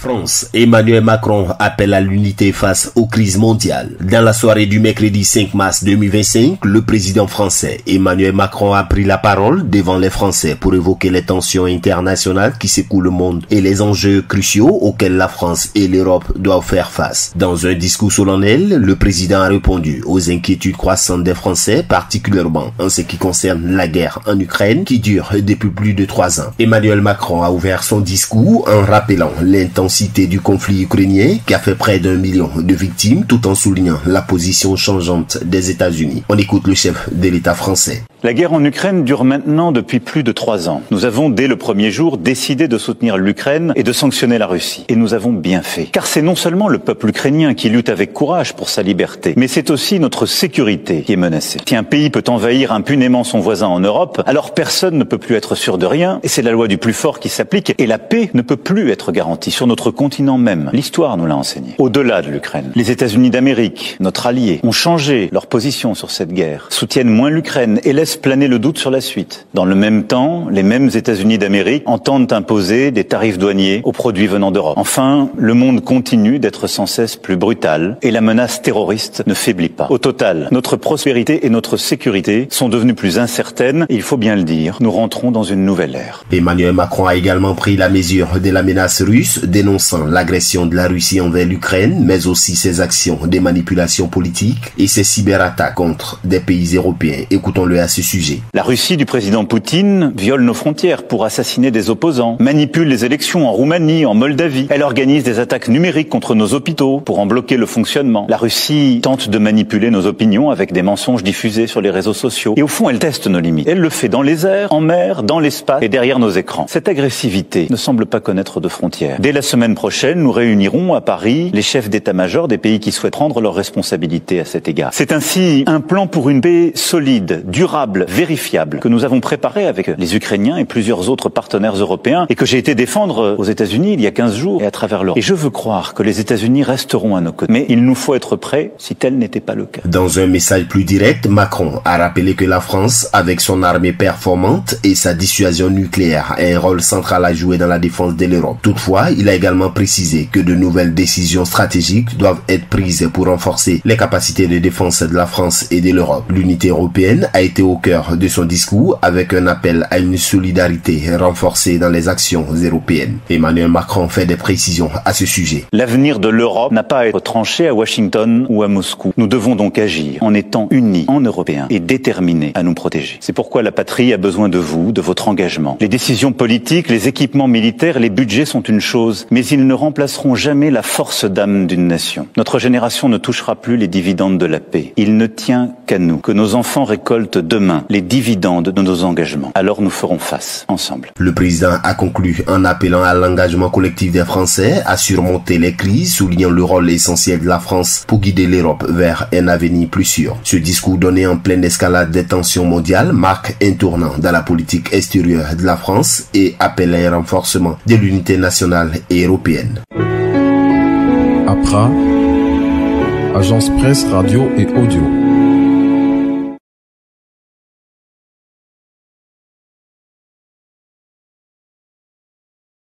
France, Emmanuel Macron appelle à l'unité face aux crises mondiales. Dans la soirée du mercredi 5 mars 2025, le président français Emmanuel Macron a pris la parole devant les Français pour évoquer les tensions internationales qui secouent le monde et les enjeux cruciaux auxquels la France et l'Europe doivent faire face. Dans un discours solennel, le président a répondu aux inquiétudes croissantes des Français, particulièrement en ce qui concerne la guerre en Ukraine qui dure depuis plus de 3 ans. Emmanuel Macron a ouvert son discours en rappelant l'intensité du conflit ukrainien qui a fait près d'1 million de victimes tout en soulignant la position changeante des États-Unis. On écoute le chef de l'État français. La guerre en Ukraine dure maintenant depuis plus de 3 ans. Nous avons, dès le premier jour, décidé de soutenir l'Ukraine et de sanctionner la Russie. Et nous avons bien fait. Car c'est non seulement le peuple ukrainien qui lutte avec courage pour sa liberté, mais c'est aussi notre sécurité qui est menacée. Si un pays peut envahir impunément son voisin en Europe, alors personne ne peut plus être sûr de rien, et c'est la loi du plus fort qui s'applique, et la paix ne peut plus être garantie sur notre continent même. L'histoire nous l'a enseigné. Au-delà de l'Ukraine, les États-Unis d'Amérique, notre allié, ont changé leur position sur cette guerre, soutiennent moins l'Ukraine et laissent planer le doute sur la suite. Dans le même temps, les mêmes États-Unis d'Amérique entendent imposer des tarifs douaniers aux produits venant d'Europe. Enfin, le monde continue d'être sans cesse plus brutal et la menace terroriste ne faiblit pas. Au total, notre prospérité et notre sécurité sont devenues plus incertaines et il faut bien le dire, nous rentrons dans une nouvelle ère. Emmanuel Macron a également pris la mesure de la menace russe, dénonçant l'agression de la Russie envers l'Ukraine, mais aussi ses actions de manipulation politique et ses cyberattaques contre des pays européens. Écoutons-le à ce sujet. La Russie du président Poutine viole nos frontières pour assassiner des opposants, manipule les élections en Roumanie, en Moldavie. Elle organise des attaques numériques contre nos hôpitaux pour en bloquer le fonctionnement. La Russie tente de manipuler nos opinions avec des mensonges diffusés sur les réseaux sociaux. Et au fond, elle teste nos limites. Elle le fait dans les airs, en mer, dans l'espace et derrière nos écrans. Cette agressivité ne semble pas connaître de frontières. Dès la semaine prochaine, nous réunirons à Paris les chefs d'état-major des pays qui souhaitent prendre leurs responsabilités à cet égard. C'est ainsi un plan pour une paix solide, durable, vérifiable, que nous avons préparé avec les Ukrainiens et plusieurs autres partenaires européens et que j'ai été défendre aux États-Unis il y a 15 jours et à travers l'Europe. Et je veux croire que les États-Unis resteront à nos côtés. Mais il nous faut être prêts si tel n'était pas le cas. Dans un message plus direct, Macron a rappelé que la France, avec son armée performante et sa dissuasion nucléaire, a un rôle central à jouer dans la défense de l'Europe. Toutefois, il a également précisé que de nouvelles décisions stratégiques doivent être prises pour renforcer les capacités de défense de la France et de l'Europe. L'unité européenne a été au cœur de son discours avec un appel à une solidarité renforcée dans les actions européennes. Emmanuel Macron fait des précisions à ce sujet. L'avenir de l'Europe n'a pas à être tranché à Washington ou à Moscou. Nous devons donc agir en étant unis en Européens et déterminés à nous protéger. C'est pourquoi la patrie a besoin de vous, de votre engagement. Les décisions politiques, les équipements militaires, les budgets sont une chose, mais ils ne remplaceront jamais la force d'âme d'une nation. Notre génération ne touchera plus les dividendes de la paix. Il ne tient qu'à nous, que nos enfants récoltent demain les dividendes de nos engagements. Alors nous ferons face, ensemble. Le président a conclu en appelant à l'engagement collectif des Français à surmonter les crises, soulignant le rôle essentiel de la France pour guider l'Europe vers un avenir plus sûr. Ce discours donné en pleine escalade des tensions mondiales marque un tournant dans la politique extérieure de la France et appelle à un renforcement de l'unité nationale et européenne. APRA, Agence Presse, Radio et Audio.